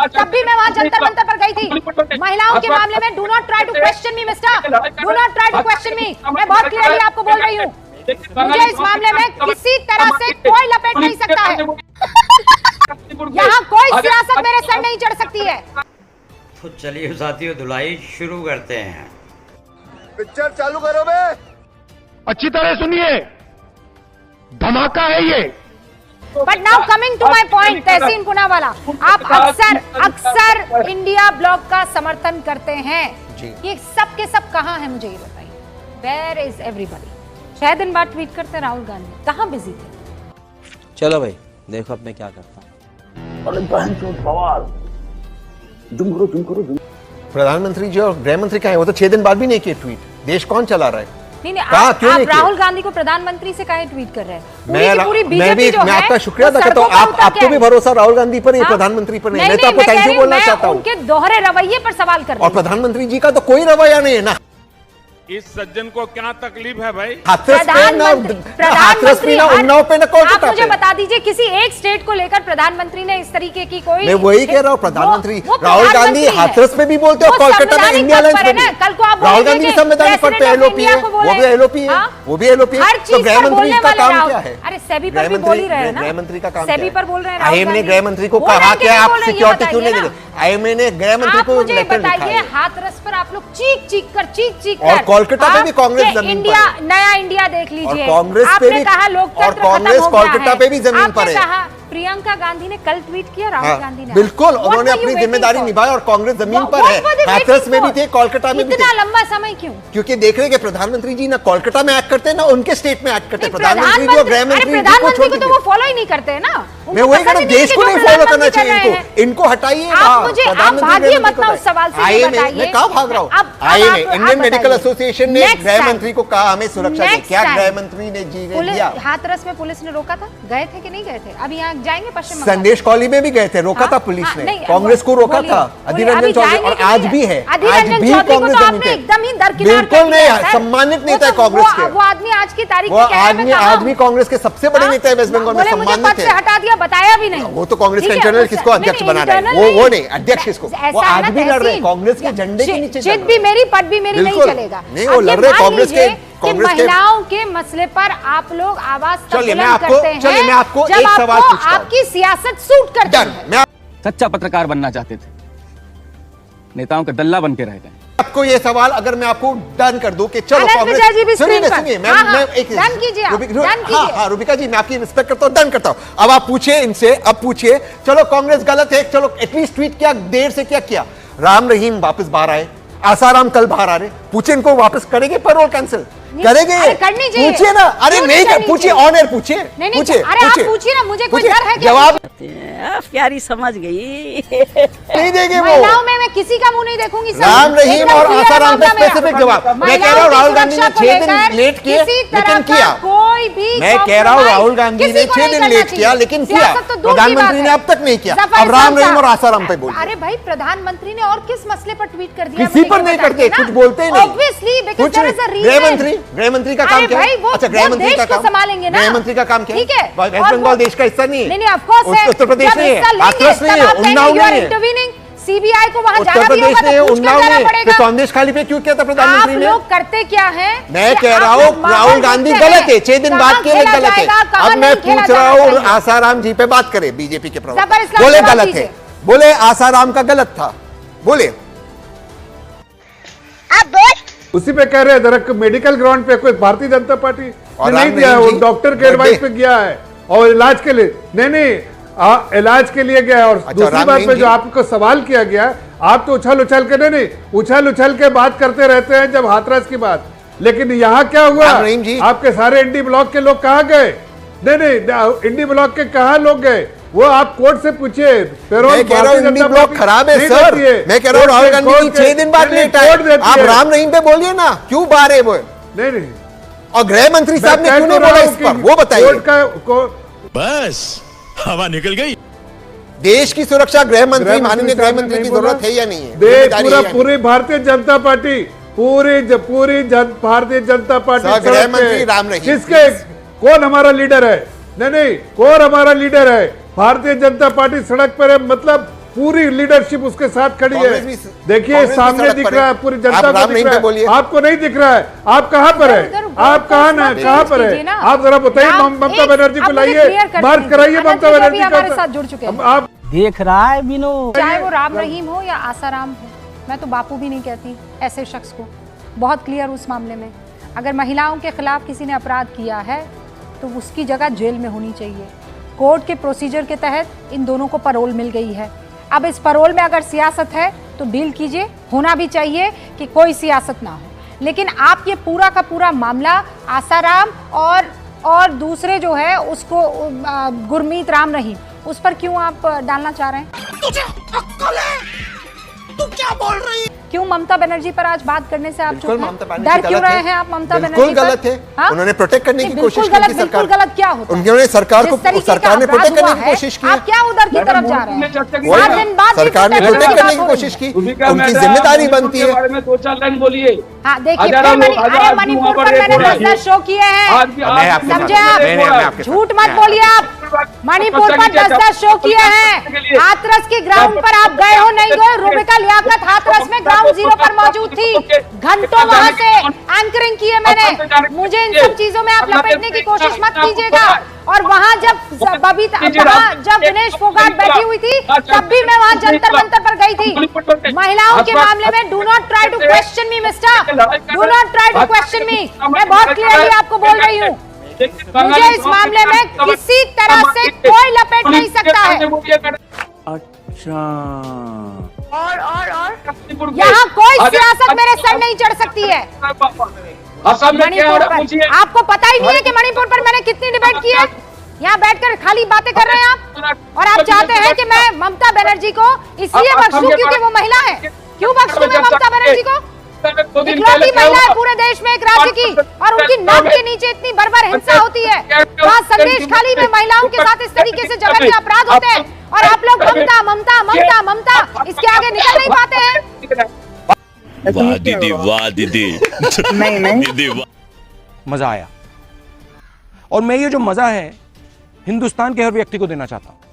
तब भी मैं वहां जंतर मंतर पर गई थी। महिलाओं के मामले में do not try to question me mister, do not try to question me. मैं बहुत क्लियरली आपको बोल रही हूँ, मुझे इस मामले में किसी तरह से कोई लपेट नहीं सकता है। यहाँ कोई सियासत मेरे सर नहीं चढ़ सकती है। तो चलिए साथियों, धुलाई शुरू करते हैं। पिक्चर चालू करो बे। अच्छी तरह सुनिए, धमाका है ये। But now coming to my point, Tehseen Poonawalla, आप अक्सर इंडिया ब्लॉक का समर्थन करते हैं। ये सब के सब कहाँ है, मुझे ये बताइए। Where is everybody? 6 दिन बाद ट्वीट करते राहुल गांधी, कहाँ बिजी थे? चलो भाई देखो अब मैं क्या करता हूँ। प्रधानमंत्री जी और गृह मंत्री कहाँ है? वो तो 6 दिन बाद भी नहीं किए ट्वीट। देश कौन चला रहा है? नहीं, आप राहुल गांधी को प्रधानमंत्री से काहे ट्वीट कर रहे हैं? मैं आपका शुक्रिया अदा करता हूँ। आपको भी भरोसा राहुल गांधी पर नहीं, प्रधानमंत्री पर नहीं। मैं तो आपको थैंक यू बोलना चाहता हूँ। उनके दोहरे रवैये पर सवाल कर रहे हैं। और प्रधानमंत्री जी का तो कोई रवैया नहीं है ना। इस सज्जन को क्या तकलीफ है भाई? प्रधानमंत्री आप मुझे बता दीजिए, किसी एक स्टेट को लेकर प्रधानमंत्री ने इस तरीके की कोई? मैं वही कह रहा हूँ, प्रधानमंत्री राहुल गांधी हाथरस पे भी बोलते हो, कोलकाता में इंडिया लाइन पे भी। कल को आप राहुल गांधी संवैधानिक पद पे एलओपी है, वो भी एलओपी है, वो भी एलओपी है। तो गृह मंत्री का काम क्या है? अरे सेबी पर भी बोल ही रहे हैं ना। गृह मंत्री का काम सेबी पर बोल रहे हैं। आईएमए ने गृह मंत्री को कहा कि आप सिक्योरिटी क्यों नहीं दे रहे? आईएमए ने गृह मंत्री को लेटर लिखा है। हाथरस पर आप लोग चीख कर और कोलकाता में भी कांग्रेस इंडिया, नया इंडिया देख लीजिए। कांग्रेस पे भी, और कांग्रेस कोलकाता पे भी जमीन पर है। प्रियंका गांधी ने कल ट्वीट किया, राहुल गांधी ने बिल्कुल, उन्होंने अपनी जिम्मेदारी निभाई और कांग्रेस जमीन पर है। हाथरस में भी थे, कोलकाता में भी थे। इतना लंबा समय क्यों? क्योंकि देख रहे हैं कि प्रधानमंत्री जी ना कोलकाता में एक्ट करते हैं ना उनके स्टेट में एक्ट करते हैं। प्रधानमंत्री जी और गृह मंत्री प्रधानमंत्री को तो वो फॉलो ही नहीं करते हैं ना। मैं वही कह रहा हूं, देश को नहीं फॉलो करना चाहिए इनको हटाइए। आप भागिए मत ना उस सवाल से। मैं कहाँ भाग रहा हूँ? आईएमए, इंडियन मेडिकल एसोसिएशन ने गृह मंत्री को कहा हमें सुरक्षा दे। क्या गृह मंत्री ने जी दिया? हाथरस में पुलिस ने रोका था, गए थे कि नहीं गए थे? अब यहाँ जाएंगे पश्चिम संदेश कॉलोनी में भी गए थे, रोका था पुलिस ने, कांग्रेस को रोका था। अधीर रंजन चौधरी, और आज भी है, आज भी कांग्रेस जमीन पे एकदम ही दरकिनार बिल्कुल नहीं सम्मानित नेता है कांग्रेस के। वो आदमी आज की तारीख में आज भी कांग्रेस के सबसे बड़े नेता है वेस्ट बंगाल में, सम्मानित है। हटा दिया, बताया भी नहीं। वो तो कांग्रेस का इंटरनल किसको अध्यक्ष बना रहे हैं, वो नहीं, अध्यक्ष किसको? वो आज भी लड़ रहे हैं कांग्रेस के झंडे के नीचे। जिद भी मेरी, पद भी मेरी नहीं चलेगा। नहीं, वो लड़ रहे कांग्रेस के। महिलाओं के मसले पर आप लोग आवाज चलिए मैं आपको एक सवाल पूछता हूं। आपकी सियासत सूट करती है। सच्चा पत्रकार बनना चाहते थे, नेताओं का दल्ला बन के रह गए। आपको ये सवाल अगर मैं आपको डन कर दूं कि चलो कांग्रेस, सुनिए मैं एक डन कीजिए, हाँ रूबिका जी, मैं आपकी रिस्पेक्ट करता हूँ, डन करता हूँ। अब आप पूछिए इनसे, अब पूछिए, चलो कांग्रेस गलत है, चलो एटलीस्ट ट्वीट किया, देर से क्या किया? राम रहीम वापस बाहर आए, आसाराम कल बाहर आ रहे, पूछे इनको वापस करेंगे पैरोल कैंसिल करेंगे? पूछिए ना। अरे नहीं पूछिए, ऑन एयर पूछिए, पूछिए ना, मुझे कोई डर है क्या? जवाब प्यारी समझ गई नहीं देंगे वो। महिलाओं में मैं किसी का मुंह नहीं देखूंगी। राम रहीम और आसाराम पे स्पेसिफिक जवाब। मैं कह रहा हूँ राहुल गांधी ने 6 दिन लेट किए लेकिन किया। कोई भी, मैं कह रहा हूँ राहुल गांधी ने 6 दिन लेट किया लेकिन किया। प्रधानमंत्री ने अब तक नहीं किया। अब राम रहीम और आसाराम पे बोल। अरे भाई, प्रधानमंत्री ने और किस मसले पर ट्वीट कर दिया? किसी पर नहीं करते, कुछ बोलते ही नहीं। Obviously because there is a reason. गृह मंत्री का काम क्या है? अच्छा, गृह मंत्री का काम संभालेंगे ना। गृह मंत्री का काम क्या है? ठीक है, वेस्ट बंगाल देश का हिस्सा नहीं है। नहीं, ऑफ कोर्स है। उत्तर प्रदेश नहीं है, हाथरस नहीं है, उन्नाव नहीं है। सीबीआई को वहां उत्तर जाना भी प्रदेश होगा, नहीं है, तो उन्नाव नहीं है। तो संदेश खाली पे क्यों किया था प्रधानमंत्री ने? आप लोग करते क्या हैं? मैं कह रहा हूँ राहुल गांधी गलत है, 6 दिन बाद के लिए गलत है। अब मैं पूछ रहा हूँ आसाराम जी पे बात करें, बीजेपी के प्रवक्ता बोले गलत है, बोले आसाराम का गलत था, बोले उसी पे कह रहे हैं। जरा मेडिकल ग्राउंड पे कोई भारतीय जनता पार्टी ने नहीं दिया, वो डॉक्टर के एडवाइस पे गया है और इलाज के लिए नहीं, इलाज के लिए गया है। और दूसरी बात पे जो आपको सवाल किया गया, आप तो उछल उछल के बात करते रहते हैं जब हाथरस की बात, लेकिन यहाँ क्या हुआ? आपके सारे इंडी ब्लॉक के लोग कहाँ गए? नहीं, इंडी ब्लॉक के कहाँ लोग गए? वो आप कोर्ट से पूछिए। मैं कह रहा हूँ इंडी ब्लॉक खराब है सर। मैं कह रहा हूँ राहुल गांधी 6 दिन बाद लेट आए। आप राम रहीम पे बोलिए ना, क्यों बाहर है वो? नहीं, और गृह मंत्री साहब ने क्यों नहीं बोला इस पर, वो बताइए। बस हवा निकल गई। देश की सुरक्षा गृह मंत्री, माननीय गृह मंत्री की जरूरत है या नहीं है? पूरी भारतीय जनता पार्टी, पूरी भारतीय जनता पार्टी गृह मंत्री राम रहीम, किसके, कौन हमारा लीडर है? नहीं, कौन हमारा लीडर है? भारतीय जनता पार्टी सड़क पर है, मतलब पूरी लीडरशिप उसके साथ खड़ी है। कांग्रेस भी- देखिए कांग्रेस भी सामने सड़क दिख पर रहा है। है, पूरी जनता आप को राम दिख रहीम रहा पे बोलिए। है, आपको नहीं दिख रहा है। आप कहाँ पर है? उधर आप कहाँ ना उधर कहाँ पर कीजिए है? ना। आप जरा बताइए, राम, ममता एक- बनर्जी को अब मुझे लाइए, clear कर मार्च दें। कराइए अनंत ममता जी बनर्जी भी हमारे का। साथ जुड़ चुके हैं। अब आप देख रहा है विनोद। चाहे वो राम रहीम हो या आसाराम हो, मैं तो बापू भी नहीं कहती ऐसे शख्स को, बहुत क्लियर उस मामले में। अगर महिलाओं के खिलाफ किसी ने अपराध किया है तो उसकी जगह जेल में होनी चाहिए। कोर्ट के प्रोसीजर के तहत इन दोनों को पैरोल मिल गई है। अब इस पैरोल में अगर सियासत है तो डील कीजिए, होना भी चाहिए कि कोई सियासत ना हो। लेकिन आप ये पूरा का पूरा मामला आसाराम और दूसरे जो है उसको गुरमीत राम रहीम, उस पर क्यों आप डालना चाह रहे हैं? तुझे अक्ल है? तू क्या बोल रही है? क्यों ममता बनर्जी पर आज बात करने से आप बिल्कुल चुप ममता हैं? बनर्जी डर गलत क्यों रहे है। हैं आप ममता बनर्जी बिल्कुल पर? गलत है। हाँ? उन्होंने प्रोटेक्ट करने की नहीं, कोशिश बिल्कुल की थी गलत, सरकार। बिल्कुल गलत क्या होता है? उन्होंने सरकार जिस तरीके को का सरकार ने अपराध प्रोटेक्ट करने हुआ की है, कोशिश की आप क्या उधर की तरफ जा रहे हैं? वही 7 दिन बाद सरकार ने भी प्रोटेक्ट करने की बात हो कोशिश रही की, है। उनकी जिम्मेदारी बनती है। बारे में 2-4 लाइन बोलिए। हाँ देखिए, हजारों फिर लोग- अरे मणिपुर पर मैंने 10-10 शो किए हैं, मैं आपके साथ- समझे आप? नहीं, नहीं, मैं आपके साथ- झूठ मत बोलिए आप। मणिपुर पर 10-10 शो किए हैं। हाथरस के ग्राउंड पर आप गए हो नहीं गए? रूबिका लियाकत हाथरस में ग्राउंड जीरो पर मौजूद थी, घंटों वहां से एंकरिंग की है मैंने। मुझे इन सब चीजों में आप लपेटने की कोशिश मत कीजिएगा। और वहां जब दिनेश फोगाट बैठी हुई थी तब भी मैं वहां जंतर मंतर पर गई थी। महिलाओं के मामले में do not try to question me mister, do not try to question me. मैं बहुत क्लियरली आपको बोल रही हूँ, मुझे इस मामले में किसी तरह से कोई लपेट नहीं सकता है। अच्छा, और यहाँ कोई सियासत मेरे सर नहीं चढ़ सकती है। मणिपुर पर आपको पता ही नहीं है कि मणिपुर पर मैंने कितनी डिबेट की है। यहाँ बैठकर खाली बातें कर रहे हैं आप, और आप चाहते हैं कि मैं ममता बनर्जी को इसलिए बख्शूं क्योंकि वो महिला है। क्यों बख्शूं मैं ममता बनर्जी को? इकलौती महिला है पूरे देश में एक राज्य की, और उनकी नाक के नीचे इतनी बर्बर हिंसा होती है। वहाँ संदेश खाली में महिलाओं के साथ इस तरीके से जघन्य अपराध होते हैं, और आप लोग ममता ममता ममता ममता इसके आगे निकल नहीं पाते हैं। वाह दीदी, वाह दीदी। दीदी वाह। मजा आया, और मैं ये जो मजा है हिंदुस्तान के हर व्यक्ति को देना चाहता हूं।